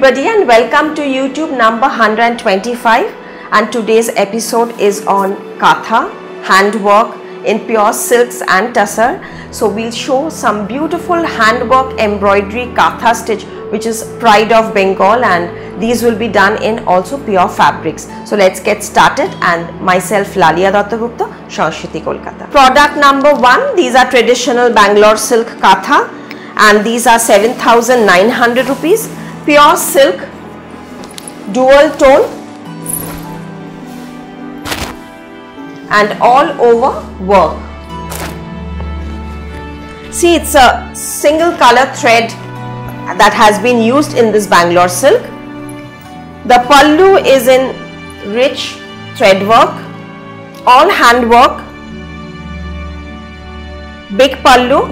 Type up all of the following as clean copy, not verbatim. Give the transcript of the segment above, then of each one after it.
everybody and welcome to YouTube number 125, and today's episode is on Katha, handwork in pure silks and tussar. So we'll show some beautiful handwork embroidery Katha stitch which is pride of Bengal, and these will be done in also pure fabrics. So let's get started, and myself Lalia Datta Gupta, Sanskriti Kolkata. Product number 1, these are traditional Bangalore silk Katha, and these are 7,900 rupees. Pure silk, dual tone, and all over work. See, it's a single color thread that has been used in this Bangalore silk. The pallu is in rich thread work, all hand work, big pallu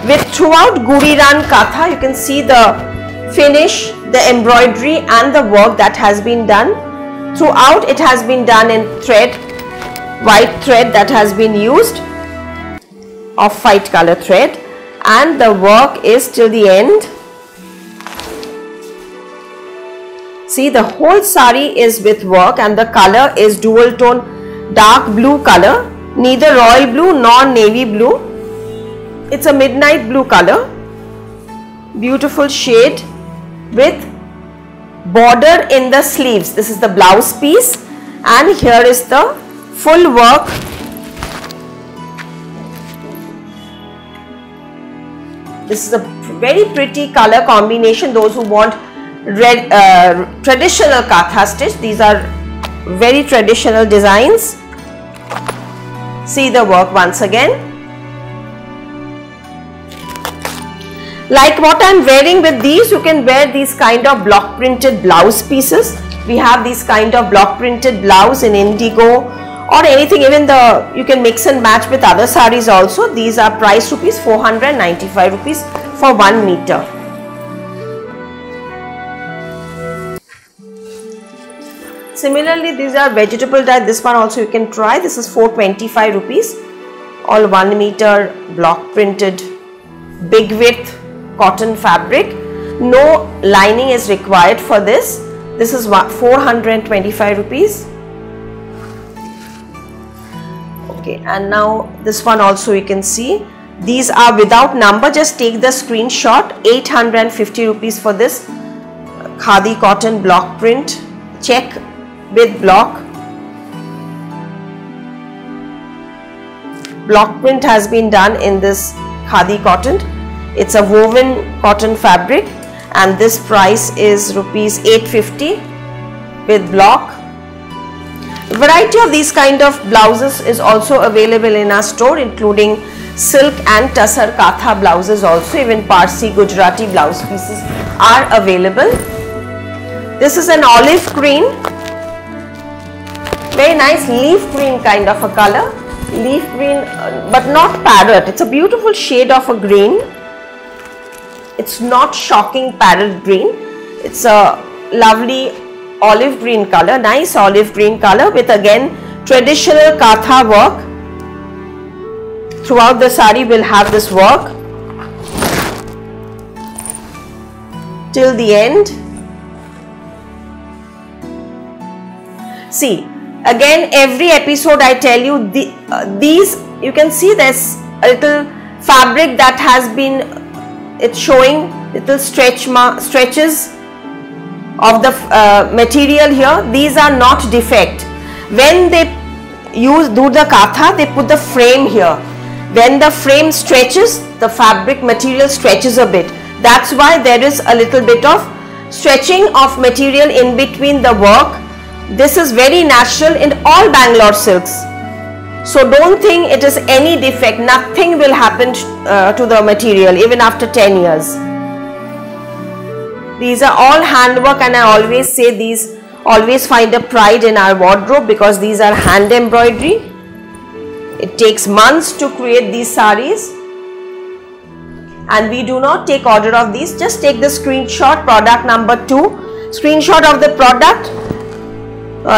with throughout Guriran Katha. You can see the finish, the embroidery and the work that has been done. Throughout it has been done in thread, white thread that has been used, off-white color thread, and the work is till the end. See, the whole sari is with work, and the color is dual tone dark blue color, neither royal blue nor navy blue. It's a midnight blue color, beautiful shade with border in the sleeves. This is the blouse piece, and here is the full work. This is a very pretty color combination. Those who want red traditional Katha stitch, these are very traditional designs. See the work once again. Like what I am wearing with these, you can wear these kind of block printed blouse pieces. We have these kind of block printed blouse in indigo or anything, even you can mix and match with other saris also. These are priced rupees 495 rupees for 1 meter. Similarly, these are vegetable dye. This one also you can try. This is 425 rupees. All 1 meter block printed, big width cotton fabric. No lining is required for this. This is 425 rupees. Okay, and now this one also you can see. These are without number. Just take the screenshot. 850 rupees for this khadi cotton block print. Check with block. Block print has been done in this khadi cotton. It's a woven cotton fabric, and this price is rupees 850 with block. Variety of these kind of blouses is also available in our store, including silk and tussar Katha blouses also. Even Parsi, Gujarati blouse pieces are available. This is an olive green, very nice leaf green kind of a color. Leaf green but not parrot. It's a beautiful shade of a green. It's not shocking parrot green. It's a lovely olive green color, nice olive green color with again traditional Katha work. Throughout the sari will have this work till the end. See, again every episode I tell you these, you can see there's a little fabric that has been, it's showing little stretches of the material here. These are not defect. When they do the Katha, they put the frame here. When the frame stretches, the fabric material stretches a bit. That's why there is a little bit of stretching of material in between the work. This is very natural in all Bangalore silks. So don't think it is any defect. Nothing will happen to the material even after 10 years. These are all handwork, and I always say these always find a pride in our wardrobe because these are hand embroidery. It takes months to create these saris, and we do not take order of these. Just take the screenshot, product number 2, screenshot of the product.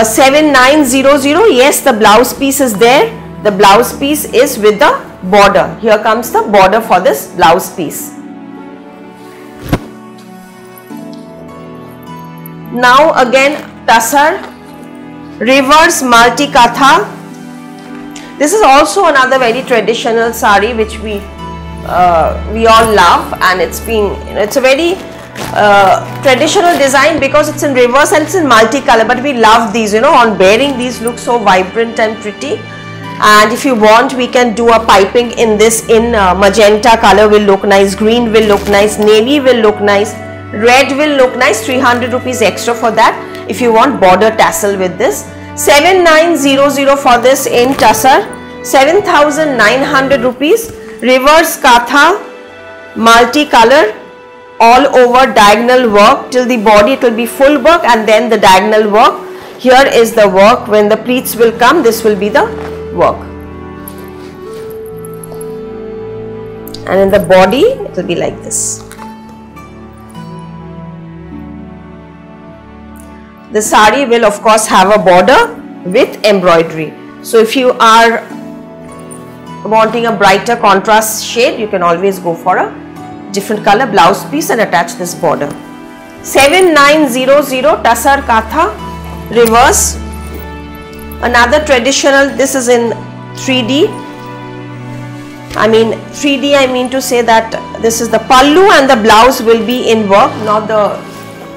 7900. Yes, the blouse piece is there. The blouse piece is with the border. Here comes the border for this blouse piece. Now again Tussar reverse multi katha. This is also another very traditional sari which we all love, and it's a very traditional design because it's in reverse and it's in multicolor, but we love these, on bearing these look so vibrant and pretty. And if you want, we can do a piping in this in magenta color will look nice, green will look nice, navy will look nice, red will look nice. 300 rupees extra for that if you want border tassel with this. 7900 for this in Tussar. 7,900 rupees. Reverse katha, multicolor, all over diagonal work till the body. It will be full work and then the diagonal work. Here is the work. When the pleats will come, this will be the work, and in the body it will be like this. The sari will of course have a border with embroidery. So if you are wanting a brighter contrast shade, you can always go for a different color blouse piece and attach this border. 7900 Tussar katha reverse. Another traditional, this is in 3D. I mean to say that this is the pallu and the blouse will be in work, not the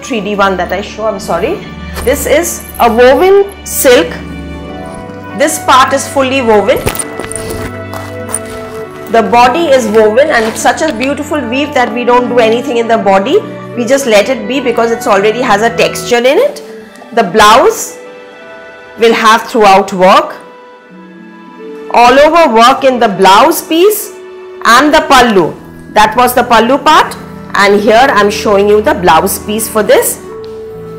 3D one that I show, I'm sorry. This is a woven silk. This part is fully woven. The body is woven and it's such a beautiful weave that we don't do anything in the body. We just let it be because it's already has a texture in it. The blouse will have throughout work, all over work in the blouse piece and the pallu. That was the pallu part, and here I am showing you the blouse piece for this.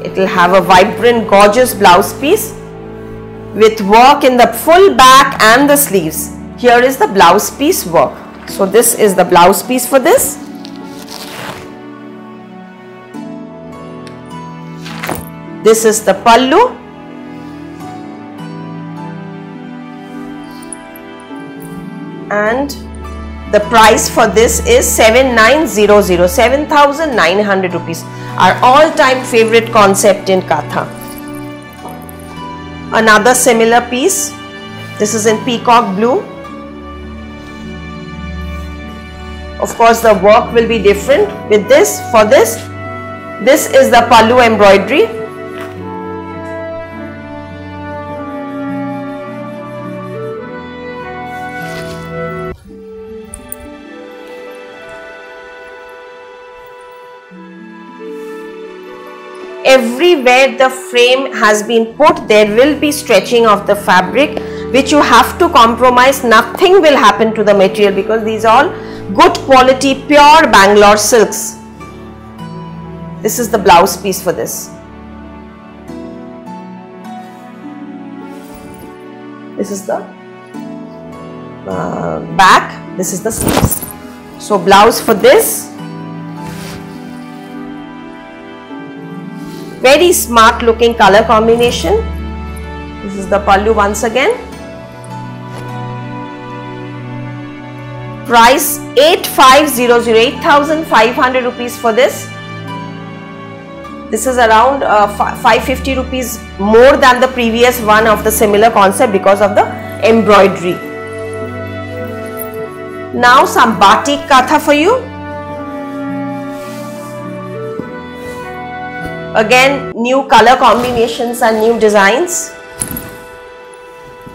It will have a vibrant, gorgeous blouse piece with work in the full back and the sleeves. Here is the blouse piece work. So this is the blouse piece for this. This is the pallu. And the price for this is 7900, 7,900 rupees. Our all-time favorite concept in Katha. Another similar piece. This is in peacock blue. Of course, the work will be different with this. For this is the pallu embroidery. Everywhere the frame has been put, there will be stretching of the fabric, which you have to compromise. Nothing will happen to the material because these are all good quality pure Bangalore silks. This is the blouse piece for this. This is the back. This is the sleeves. So blouse for this. Very smart looking color combination. This is the pallu once again. Price 8500, 8,500 rupees for this. This is around 550 rupees more than the previous one of the similar concept because of the embroidery. Now some batik katha for you. Again, new color combinations and new designs.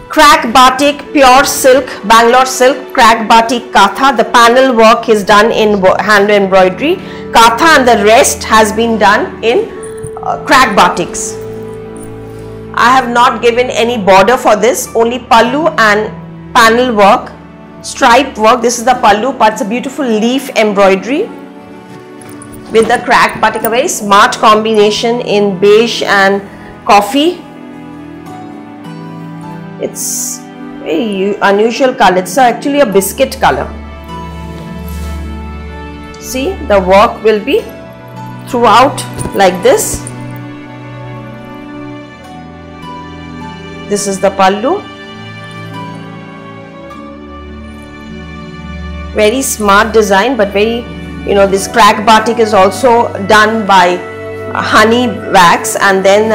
Crack batik, pure silk, Bangalore silk, crack batik katha. The panel work is done in hand embroidery. Katha and the rest has been done in crack batiks. I have not given any border for this, only pallu and panel work, stripe work. This is the pallu part. It's a beautiful leaf embroidery with the crack batik, a very smart combination in beige and coffee. It's very unusual color. It's actually a biscuit color. See, the work will be throughout like this. This is the pallu. Very smart design, but very, this crack batik is also done by honey wax, and then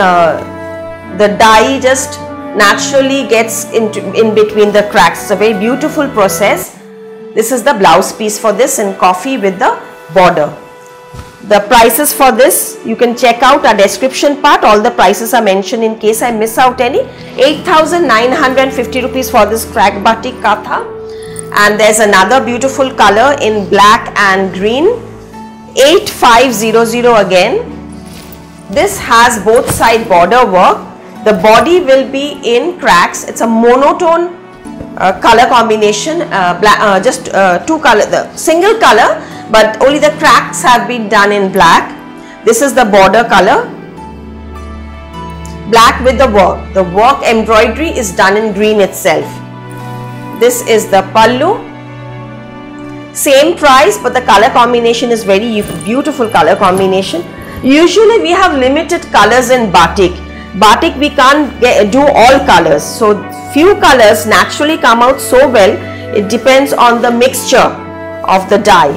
the dye just naturally gets in between the cracks. It's a very beautiful process. This is the blouse piece for this in coffee with the border. The prices for this, you can check out our description part. All the prices are mentioned in case I miss out any. 8,950 rupees for this crack batik katha. And there's another beautiful color in black and green. 8,500 again. This has both side border work. The body will be in cracks. It's a monotone color combination, just two color, the single color, but only the cracks have been done in black. This is the border color, black with the work. The work embroidery is done in green itself. This is the pallu. Same price, but the color combination is very beautiful color combination. Usually we have limited colors in batik. Batik we can't do all colors, so few colors naturally come out so well. It depends on the mixture of the dye.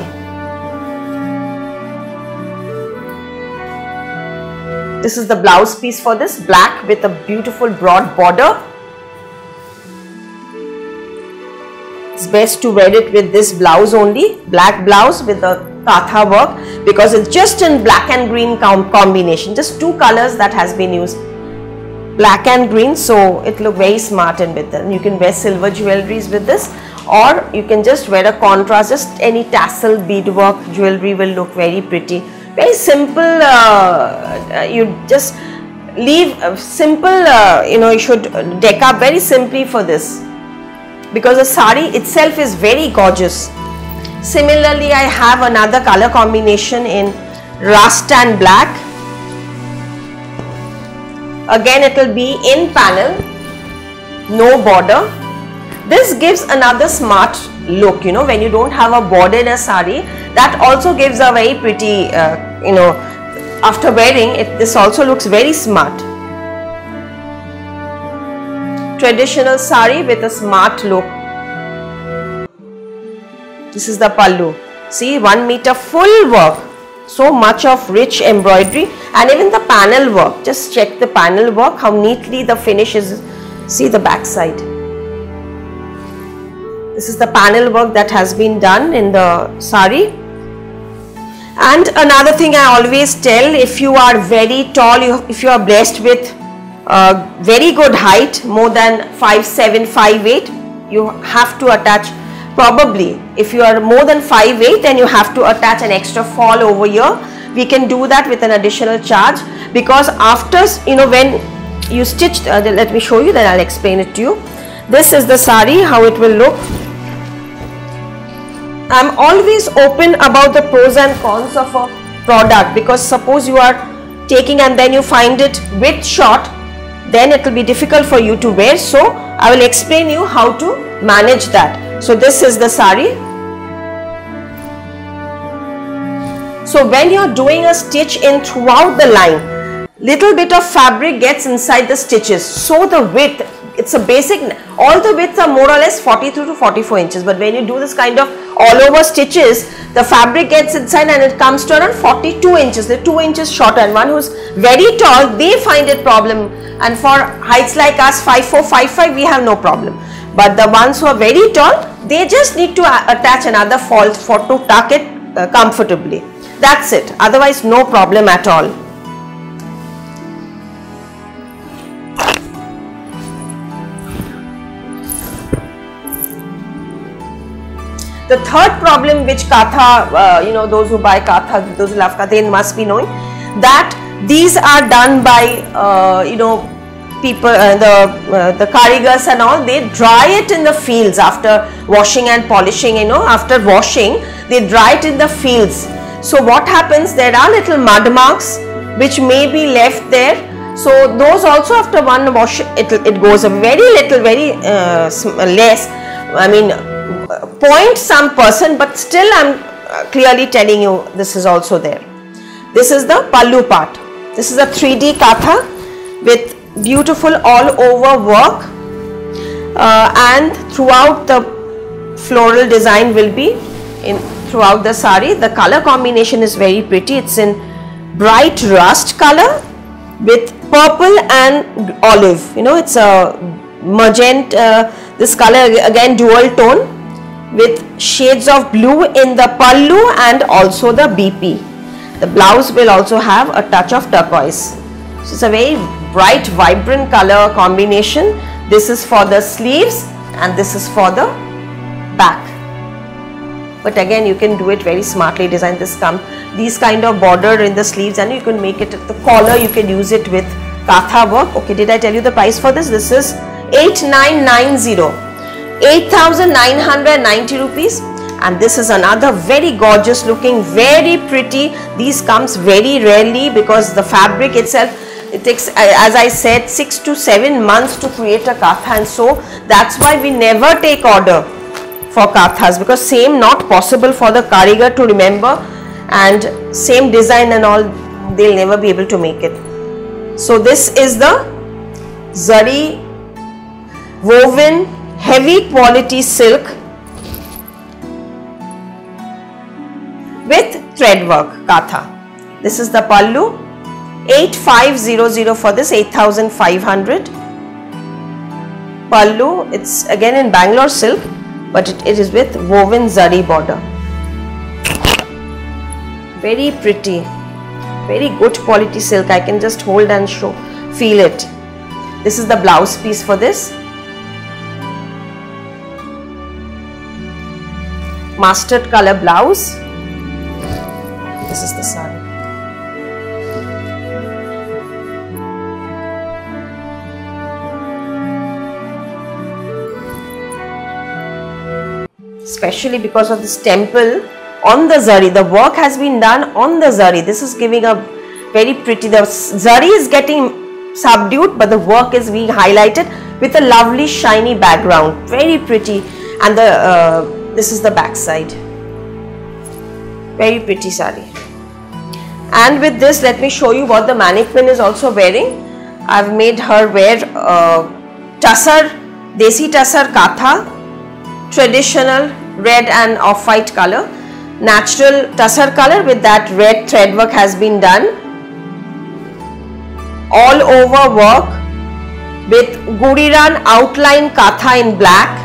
This is the blouse piece for this, black with a beautiful broad border. It's best to wear it with this blouse only, black blouse with the katha work, because it's just in black and green combination, just two colors that has been used, black and green, so it look very smart. And with them you can wear silver jewelries with this, or you can just wear a contrast, just any tassel beadwork jewelry will look very pretty. Very simple, you just leave simple, you should deck up very simply for this, because the sari itself is very gorgeous. Similarly, I have another color combination in rust and black. Again, it will be in panel, no border. This gives another smart look, when you don't have a border in a sari, that also gives a very pretty, after wearing it, this also looks very smart. Traditional sari with a smart look. This is the pallu. See, 1 meter full work. So much of rich embroidery, and even the panel work. Just check the panel work, how neatly the finish is. See the back side. This is the panel work that has been done in the sari. And another thing I always tell, if you are very tall, if you are blessed with very good height, more than 5'7", 5'8", you have to attach. Probably if you are more than 5'8", then you have to attach an extra fall over here. We can do that with an additional charge, because after when you stitch, let me show you, then I'll explain it to you. This is the sari, how it will look. I'm always open about the pros and cons of a product, because suppose you are taking and then you find it width short, then it will be difficult for you to wear. So I will explain you how to manage that. So this is the sari. So when you are doing a stitch in throughout the line, little bit of fabric gets inside the stitches. So the width, it's a basic, all the widths are more or less 42 to 44 inches. But when you do this kind of all over stitches, the fabric gets inside and it comes to around 42 inches. They're 2 inches shorter, and one who's very tall, they find it problem. And for heights like us, 5'4", 5'5", we have no problem. But the ones who are very tall, they just need to attach another fall to tuck it comfortably. That's it. Otherwise, no problem at all. The third problem which katha, those who buy katha, those who love katha, they must be knowing that these are done by, people, the karigars and all. They dry it in the fields after washing and polishing, after washing, they dry it in the fields. So what happens, there are little mud marks which may be left there. So those also after one wash, it goes a very little, very less, I mean, point some %, but still I'm clearly telling you this is also there. This is the pallu part. This is a 3D katha with beautiful all over work, and throughout the floral design will be in throughout the sari. The color combination is very pretty. It's in bright rust color with purple and olive. You know, it's a magenta, this color again dual tone with shades of blue in the pallu and also the BP. The blouse will also have a touch of turquoise. So it's a very bright, vibrant color combination. This is for the sleeves and this is for the back. But again, you can do it very smartly, design this these kind of border in the sleeves, and you can make it at the collar. You can use it with katha work. Okay, did I tell you the price for this? This is 8990, 8,990 rupees. And this is another very gorgeous looking, very pretty. These comes very rarely because the fabric itself, it takes, as I said, 6 to 7 months to create a katha, and so that's why we never take order for kathas, because same not possible for the karigar to remember, and same design and all, they'll never be able to make it. So this is the zari woven heavy quality silk with thread work katha. This is the pallu, 8500 for this, 8,500 pallu. It's again in Bangalore silk, but it is with woven zari border. Very pretty, very good quality silk. I can just hold and show, feel it. This is the blouse piece for this. Mustard color blouse. This is the sari. Especially because of this temple on the zari, the work has been done on the zari. This is giving a very pretty, the zari is getting subdued, but the work is being highlighted with a lovely shiny background. Very pretty. And the this is the back side. Very pretty sari. And with this, let me show you what the mannequin is also wearing. I've made her wear tussar, desi tussar katha, traditional red and off-white color, natural tussar color with that red thread work has been done. All over work with Guriran outline katha in black.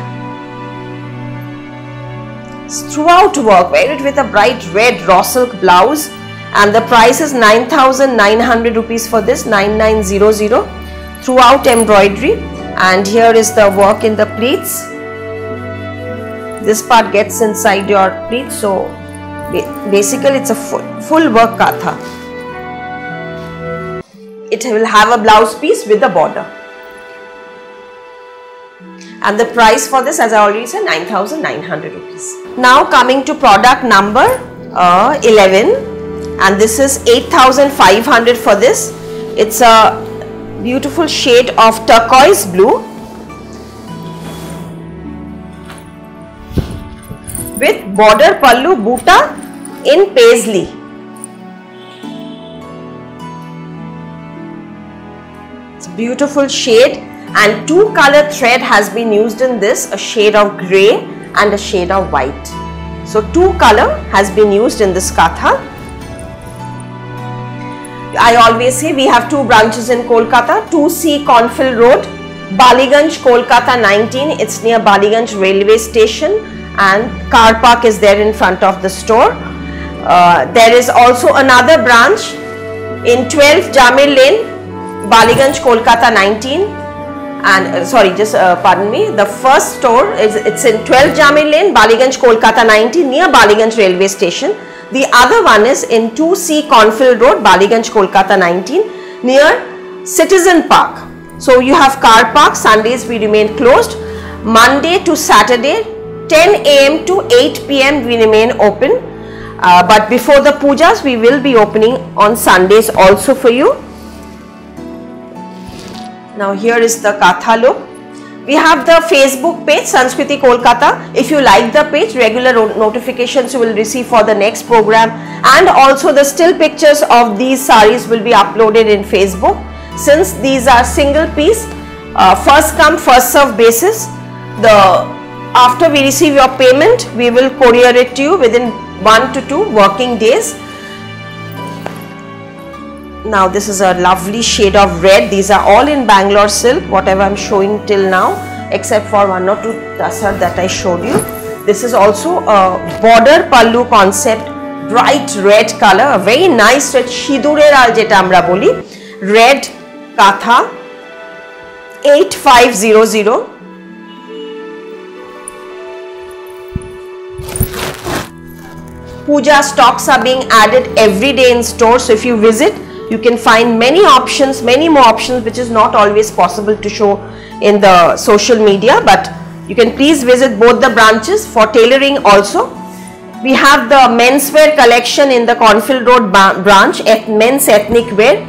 Throughout work, wear it with a bright red raw silk blouse, and the price is 9,900 rupees for this, 9900, throughout embroidery. And here is the work in the pleats. This part gets inside your pleats, so basically it's a full work katha. It will have a blouse piece with the border. And the price for this, as I already said, 9,900 rupees. Now coming to product number 11, and this is 8,500 for this. It's a beautiful shade of turquoise blue with border pallu buta in paisley. It's a beautiful shade, and two color thread has been used in this, a shade of grey and a shade of white. So two color has been used in this katha. I always say we have two branches in Kolkata, 2C Cornfield Road, Baliganj, Kolkata 19. It's near Baliganj railway station, and car park is there in front of the store. There is also another branch in 12 Jamir Lane, Baliganj, Kolkata 19. And pardon me, the first store it's in 12 Jamir Lane, Baliganj, Kolkata 19, near Baliganj railway station. The other one is in 2C Cornfield Road, Baliganj, Kolkata 19, near Citizen Park. So you have car park. Sundays we remain closed. Monday to Saturday 10 AM to 8 PM we remain open. But before the pujas we will be opening on Sundays also for you. Now here is the katha look. We have the Facebook page Sanskriti Kolkata. If you like the page, regular notifications you will receive for the next program, and also the still pictures of these saris will be uploaded in Facebook. Since these are single piece, first come first serve basis. After we receive your payment, we will courier it to you within 1 to 2 working days. Now this is a lovely shade of red. These are all in Bangalore silk, whatever I'm showing till now, except for one or two tassar that I showed you. This is also a border pallu concept, bright red color, a very nice red, shidurer al jeta amra boli, red katha, 8500. Puja stocks are being added every day in store, so if you visit, you can find many options, many more options, which is not always possible to show in the social media, but you can please visit both the branches for tailoring also. We have the menswear collection in the Cornfield Road branch, men's ethnic wear.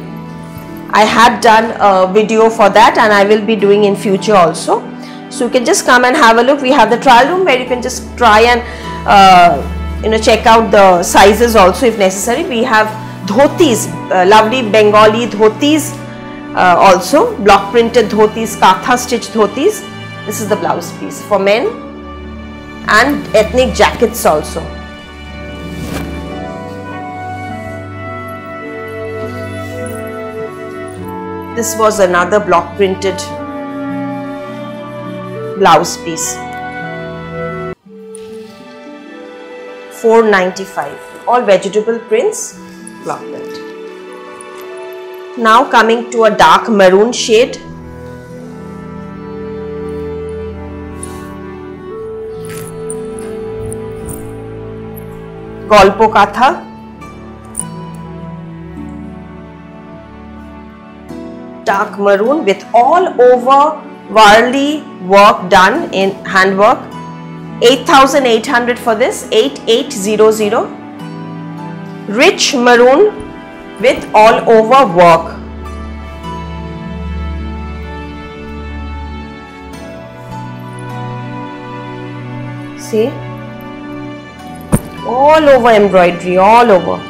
I had done a video for that and I will be doing in future also. So you can just come and have a look. We have the trial room where you can just try and check out the sizes also if necessary. We have dhotis, lovely Bengali dhotis, also block printed dhotis, katha stitched dhotis. This is the blouse piece for men, and ethnic jackets also. This was another block printed blouse piece. 495, all vegetable prints, block print. Now coming to a dark maroon shade. Golpo katha. Dark maroon with all over Varli work done in handwork. 8,800 for this, 8800. Rich maroon with all over work. See, all over embroidery, all over.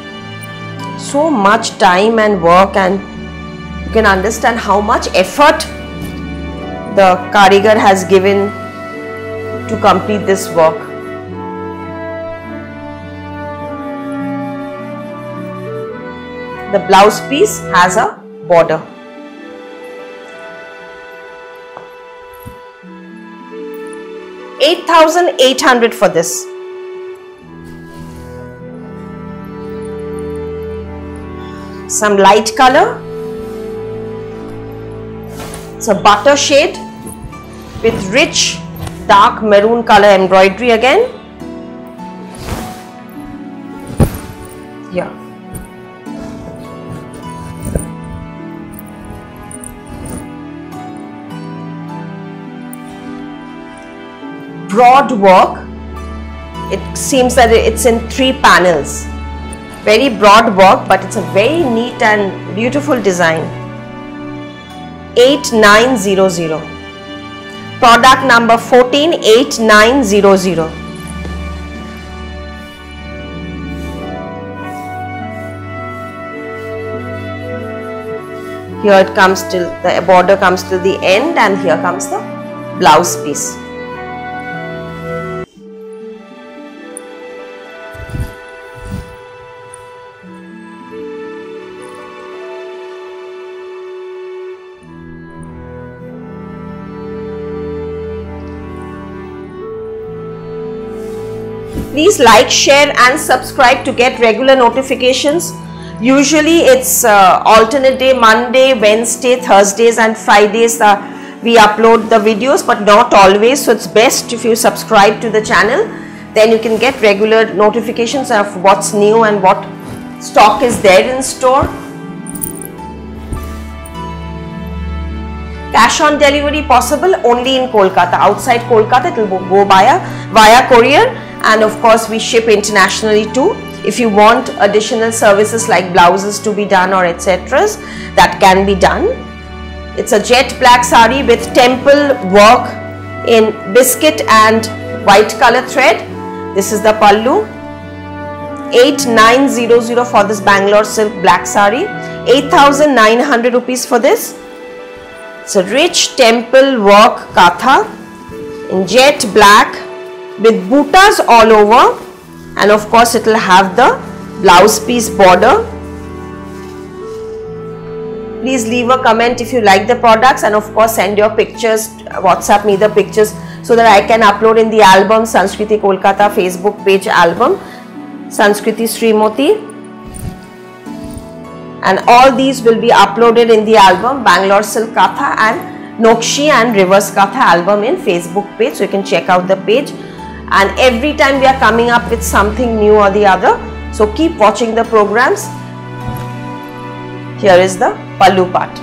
So much time and work, and you can understand how much effort the karigar has given to complete this work. The blouse piece has a border. $8,800 for this. Some light color. It's a butter shade with rich dark maroon color embroidery again. Yeah. Broad work. It seems that it's in 3 panels. Very broad work, but it's a very neat and beautiful design. 8900. Product number 148900. Here it comes till the border comes till the end, and here comes the blouse piece. Please like, share and subscribe to get regular notifications. Usually it's alternate day, Monday, Wednesday, Thursdays and Fridays we upload the videos, but not always. So it's best if you subscribe to the channel. Then you can get regular notifications of what's new and what stock is there in store. Cash on delivery possible only in Kolkata. Outside Kolkata it will go via courier. And of course we ship internationally too. If you want additional services like blouses to be done or etc., that can be done. It's a jet black sari with temple work in biscuit and white color thread. This is the pallu. 8900 for this Bangalore silk black sari. 8,900 rupees for this. It's a rich temple work katha in jet black with buttas all over, and of course it will have the blouse piece border. Please leave a comment if you like the products, and of course send your pictures, WhatsApp me the pictures so that I can upload in the album, Sanskriti Kolkata Facebook page album, Sanskriti Srimoti. And all these will be uploaded in the album Bangalore Silk Katha and Nokshi and Reverse Katha album in Facebook page, so you can check out the page. And every time we are coming up with something new or the other, so keep watching the programs. Here is the pallu part.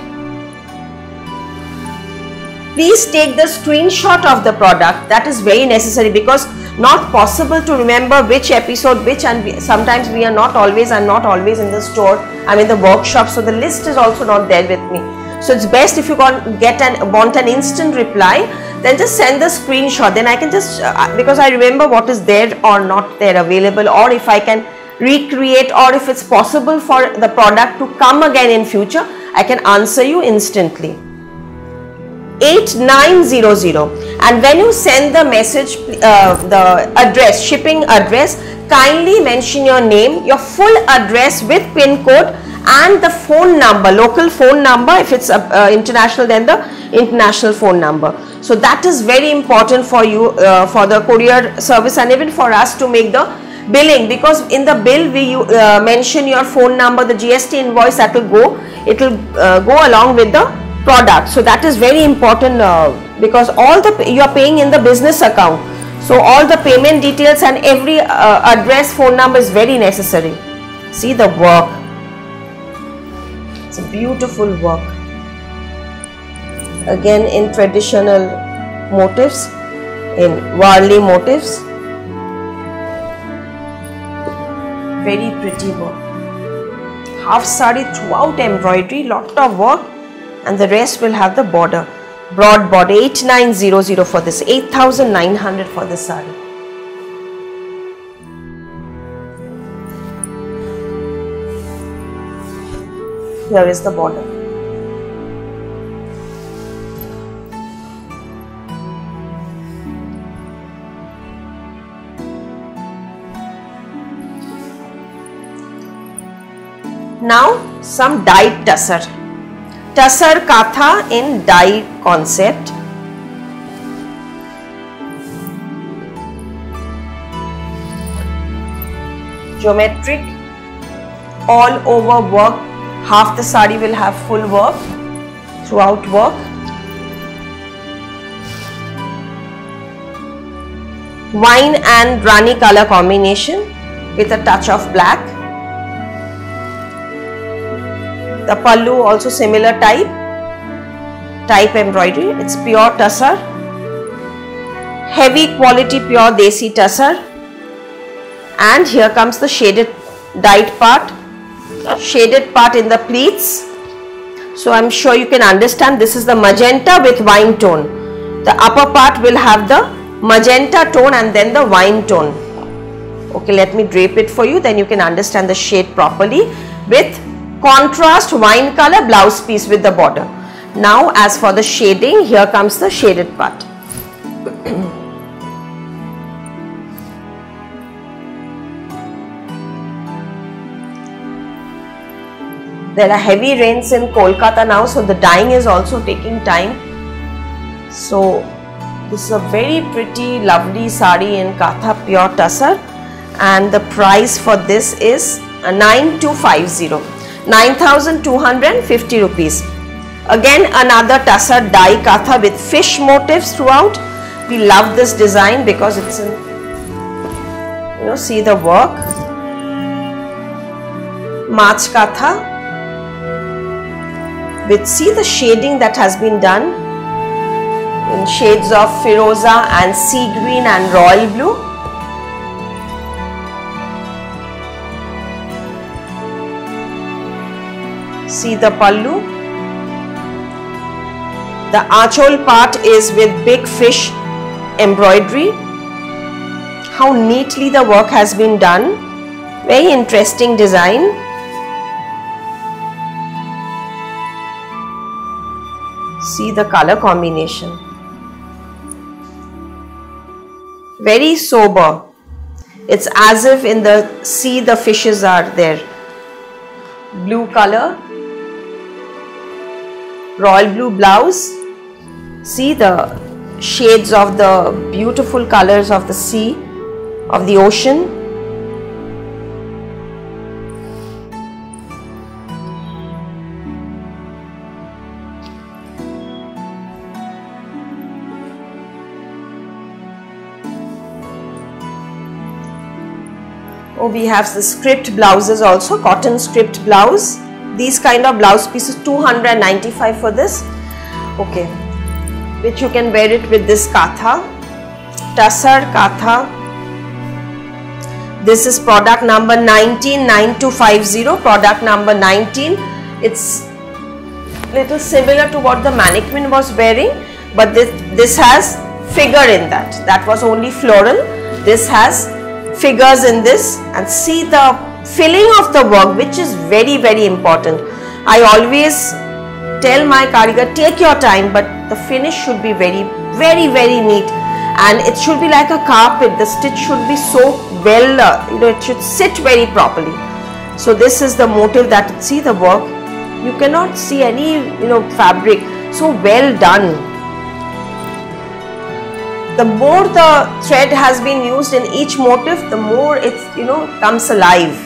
Please take the screenshot of the product. That is very necessary, because not possible to remember which episode which, and sometimes we are not always, I'm not always in the store, I'm in the workshop, so the list is also not there with me. So it's best if you want an instant reply, then just send the screenshot, then I can just because I remember what is there or not there available, or if I can recreate, or if it's possible for the product to come again in future, I can answer you instantly. 8900, and when you send the message, the address, shipping address, kindly mention your name, your full address with pin code, and the phone number, local phone number. If it's international, then the international phone number. So that is very important for you, for the courier service, and even for us to make the billing, because in the bill we mention your phone number, the GST invoice that will go, it will go along with the product. So that is very important, because all the you are paying in the business account, so all the payment details and every address, phone number is very necessary. See the work, it's a beautiful work, again in traditional motifs, in Warli motifs, very pretty work. Half sari throughout embroidery, lot of work, and the rest will have the border, broad border. 8900 for this, 8900 for this sari. Here is the border. Now some dyed tussar. Tussar Katha in dye concept. Geometric, all over work. Half the sari will have full work, throughout work. Wine and Rani color combination with a touch of black. The pallu also similar type embroidery. It's pure tussar, heavy quality pure desi tussar. And here comes the shaded dyed part, shaded part in the pleats. So I'm sure you can understand, this is the magenta with wine tone. The upper part will have the magenta tone and then the wine tone. Okay, let me drape it for you, then you can understand the shade properly, with contrast wine color blouse piece with the border. Now as for the shading, here comes the shaded part. There are heavy rains in Kolkata now, so the dyeing is also taking time. So this is a very pretty lovely sari in Katha pure tussar, and the price for this is 9250. 9,250 rupees. Again another tussar dye Katha with fish motifs throughout. We love this design because it's in, see the work. Mach Katha with, see the shading that has been done in shades of Firoza and sea green and royal blue. See the pallu. The aanchol part is with big fish embroidery. How neatly the work has been done. Very interesting design. See the color combination. Very sober. It's as if in the sea the fishes are there. Blue color royal blue blouse. See the shades of the beautiful colors of the sea, of the ocean. Oh, we have the script blouses also, cotton script blouse. These kind of blouse pieces, 295 for this. Okay, which you can wear it with this katha, tussar katha. This is product number 199250, product number 19. It's little similar to what the mannequin was wearing, but this has figure in that. That was only floral. This has figures in this, and see the filling of the work, which is very, very important. I always tell my karigar, take your time, but the finish should be very, very, very neat, and it should be like a carpet. The stitch should be so well, it should sit very properly. So this is the motive that, see the work, you cannot see any, fabric, so well done. The more the thread has been used in each motif, the more it comes alive.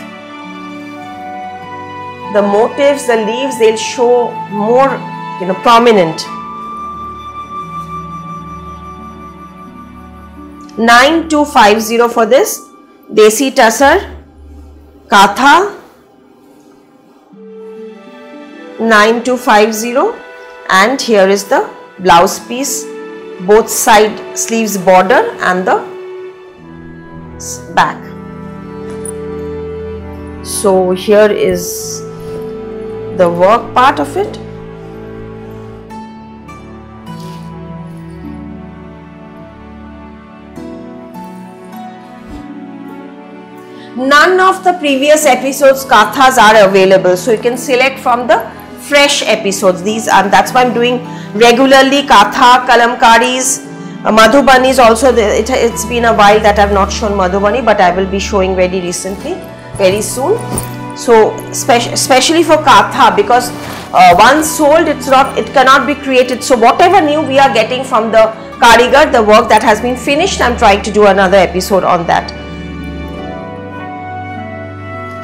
The motifs, the leaves, they'll show more prominent. 9250 for this. Desi tussar katha, 9250, and here is the blouse piece, both side sleeves border and the back. So here is the work part of it. None of the previous episodes kathas are available, so you can select from the fresh episodes. These, and that's why I'm doing regularly katha, kalamkaris, Madhubani is also there. It's been a while that I've not shown Madhubani, but I will be showing very recently, very soon. So especially for katha, because once sold, it cannot be created. So whatever new we are getting from the karigar, the work that has been finished, I'm trying to do another episode on that.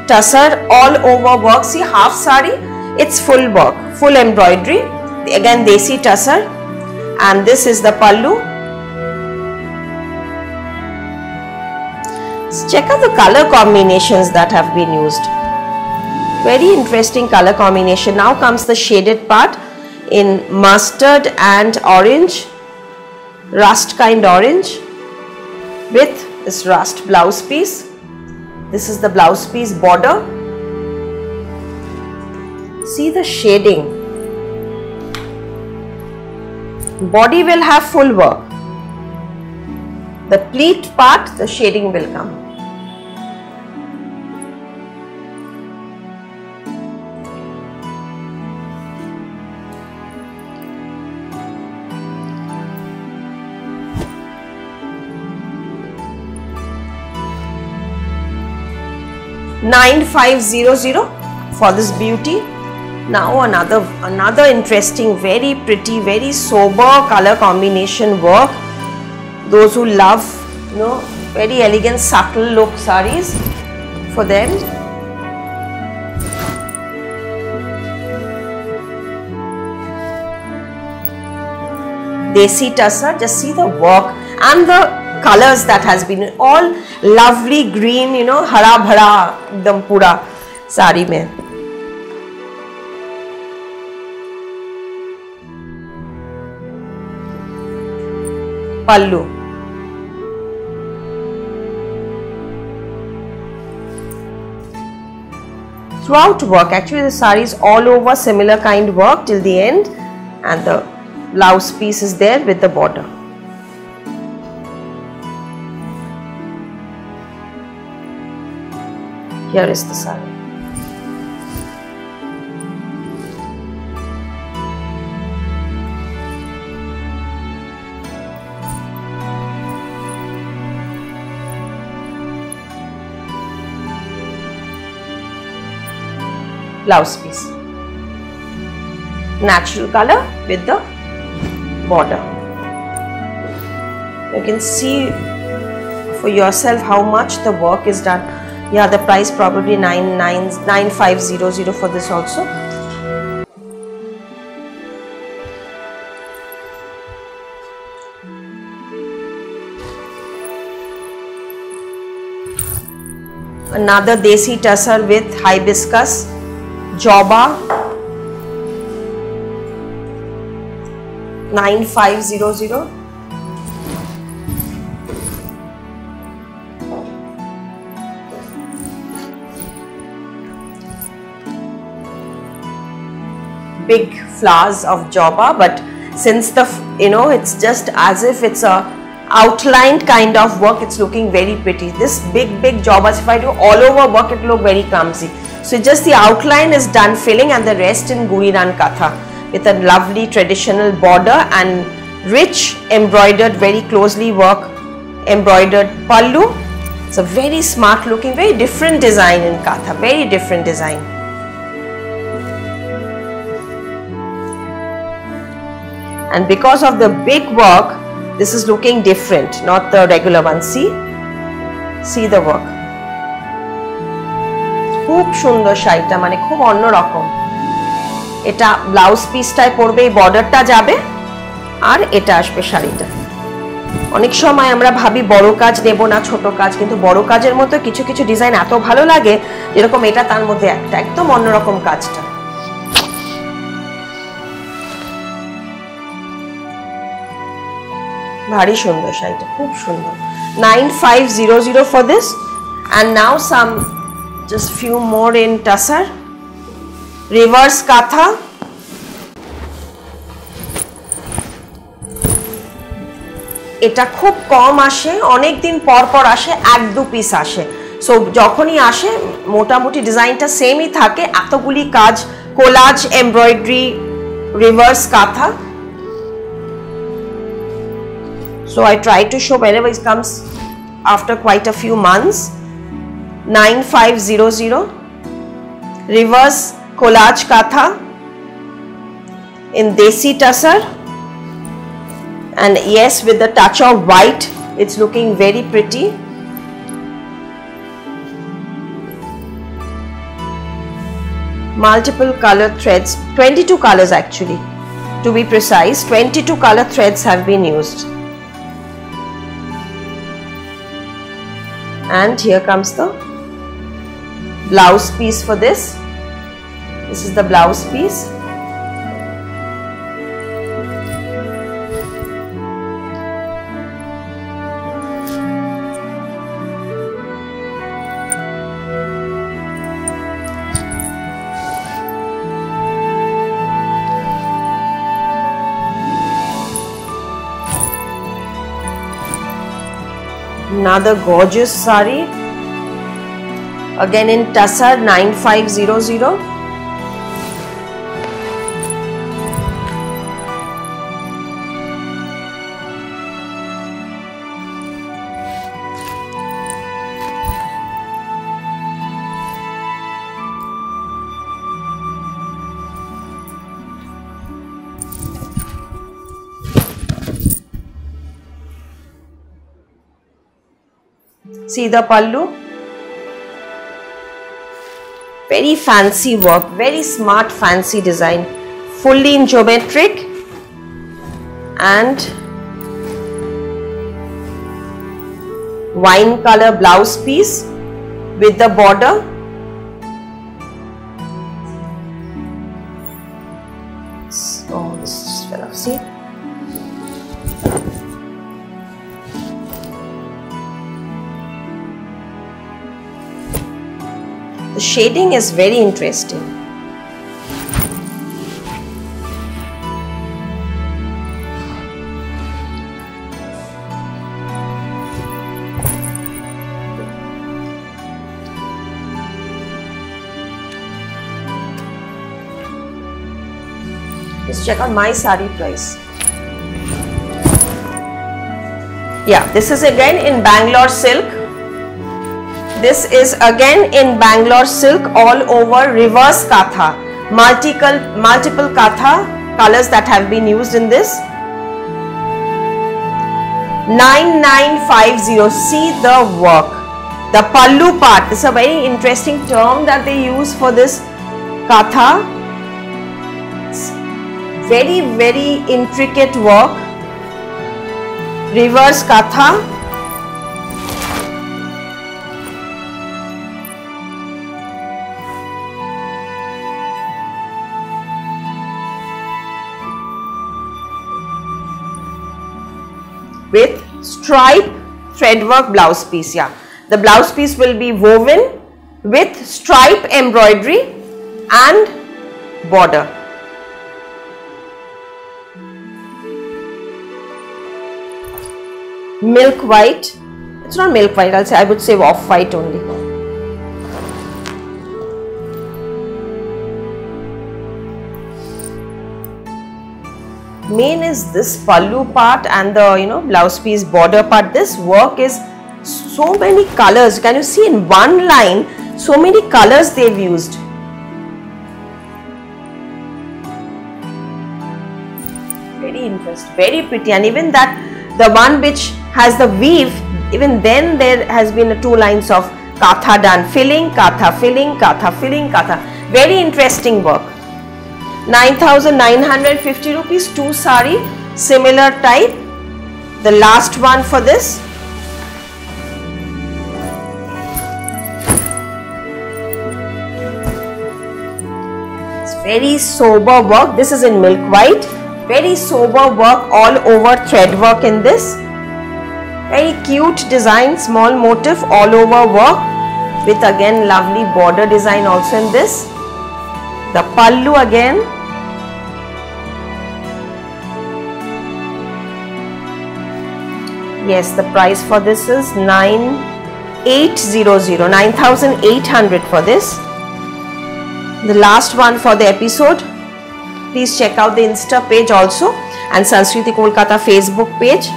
Tussar all over work. See, half sari, it's full work, full embroidery. Again, desi tussar, and this is the pallu. Check out the color combinations that have been used. Very interesting color combination. Now comes the shaded part in mustard and orange, rust kind orange, with this rust blouse piece. This is the blouse piece border. See the shading. Body will have full work. The pleat part, the shading will come. $9500 for this beauty. Now another interesting, very pretty, very sober color combination work. Those who love, very elegant, subtle look saris, for them. Desi tussar, just see the work and the colors that has been, all lovely green, hara bhara, ekdam pura sari mein. Pallu. Throughout work, actually the sari is all over similar kind work till the end, and the blouse piece is there with the border. Here is the sari. Blouse piece. natural color with the border. You can see for yourself how much the work is done. Yeah, the price probably 9500 for this also. Another desi tussar with hibiscus, joba, 9500. Big flowers of joba, but since the it's just as if it's a outlined kind of work, it's looking very pretty. This big jobas, if I do all over work, it will look very clumsy. So just the outline is done filling, and the rest in Guriran Katha with a lovely traditional border and rich embroidered, very closely work embroidered pallu. It's a very smart looking, very different design in Katha, very different design. And because of the big work, this is looking different, not the regular one. See the work. খুব সুন্দর শাড়িটা, মানে খুব অন্যরকম। এটা blouse পিসটায় পড়বে, এই বর্ডারটা যাবে, আর এটা আসবে শাড়িটা। অনেক সময় আমরা ভাবি বড় কাজ নেব না, ছোট কাজ, কিন্তু বড় কাজের মতো কিছু কিছু ডিজাইন এত ভালো লাগে, যেরকম এটা তার মধ্যে একটা একদম অন্যরকম কাজটা। ভারী সুন্দর শাড়িটা, খুব সুন্দর। 9500 for this. And now some, just few more in tussar, reverse katha, এটা খুব কম আসে, অনেক দিন পর পর আসে, 1-2 পিস আসে। সো যখনই আসে মোটামুটি ডিজাইনটা সেমই থাকে, এতগুলি কাজ, কোলাজ এমব্রয়ডারি, রিভার্স কাঁথা। So I try to show whenever it comes after quite a few months. 9500, reverse collage katha in desi tussar, and yes, with the touch of white, it's looking very pretty. Multiple color threads, 22 colors actually, to be precise. 22 color threads have been used. And here comes the blouse piece for this. This is the blouse piece. Another gorgeous sari, again in tussar, 9500. See the pallu, very fancy work, very smart fancy design, fully in geometric, and wine color blouse piece with the border. Oh, this just fell off, see. The shading is very interesting. Let's check out my sari price. Yeah, this is again in Bangalore silk. This is again in Bangalore silk, all over reverse katha. multiple katha colors that have been used in this. 9950. See the work. The pallu part. This is a very interesting term that they use for this katha. Very, very intricate work. Reverse katha. With stripe threadwork blouse piece. Yeah, the blouse piece will be woven with stripe embroidery and border. Milk white. It's not milk white. I would say off white only. Main is this pallu part and the blouse piece border part. This work is so many colors. Can you see in one line so many colors they've used? Very interesting, very pretty. And even that, the one which has the weave, even then there has been 2 lines of katha done, filling, katha, filling, katha, filling, katha. Very interesting work. 9,950 rupees, 2 sari, similar type. The last one for this. It's very sober work. This is in milk white. Very sober work, all over thread work in this. Very cute design, small motif, all over work with again lovely border design also in this. The pallu again. Yes, the price for this is 9,800, 9,800 for this. The last one for the episode. Please check out the Insta page also and Sanskriti Kolkata Facebook page.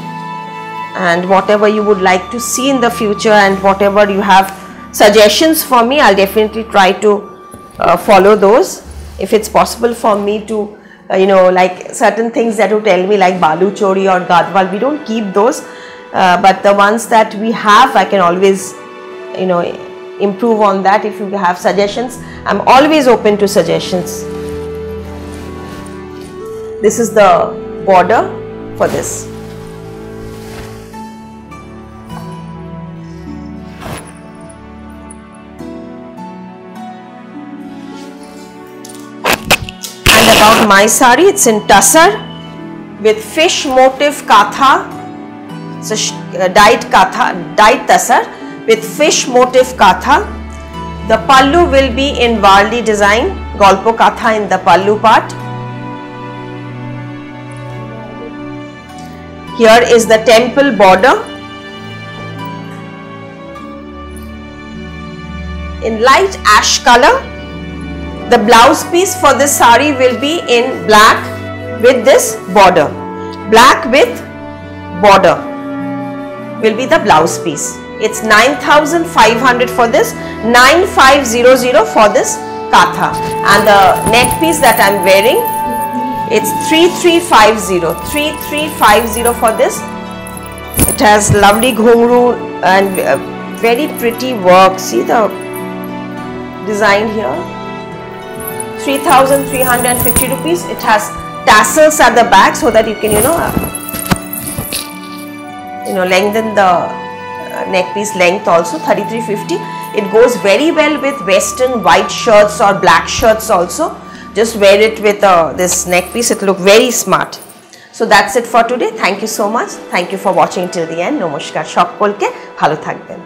And whatever you would like to see in the future and whatever you have suggestions for me, I'll definitely try to follow those. If it's possible for me to, like certain things that you tell me like Balu Chori or Gadwal, we don't keep those. But the ones that we have, I can always, improve on that. If you have suggestions, I'm always open to suggestions. This is the border for this. And about my sari, it's in tussar with fish motif katha. It's a dyed tussar with fish motif katha. The pallu will be in Varli design, Golpo katha in the pallu part. Here is the temple border. In light ash color. The blouse piece for this sari will be in black with this border. Black with border will be the blouse piece. It's 9,500 for this, 9,500 for this katha. And the neck piece that I'm wearing, it's 3,350, 3,350 for this. It has lovely ghungru and very pretty work. See the design here. 3,350 rupees. It has tassels at the back so that you can, lengthen the neck piece length also. 3,350. It goes very well with western white shirts or black shirts also. Just wear it with this neck piece. It will look very smart. So that's it for today. Thank you so much. Thank you for watching till the end. Namaskar. Shok polke bhalo thakben.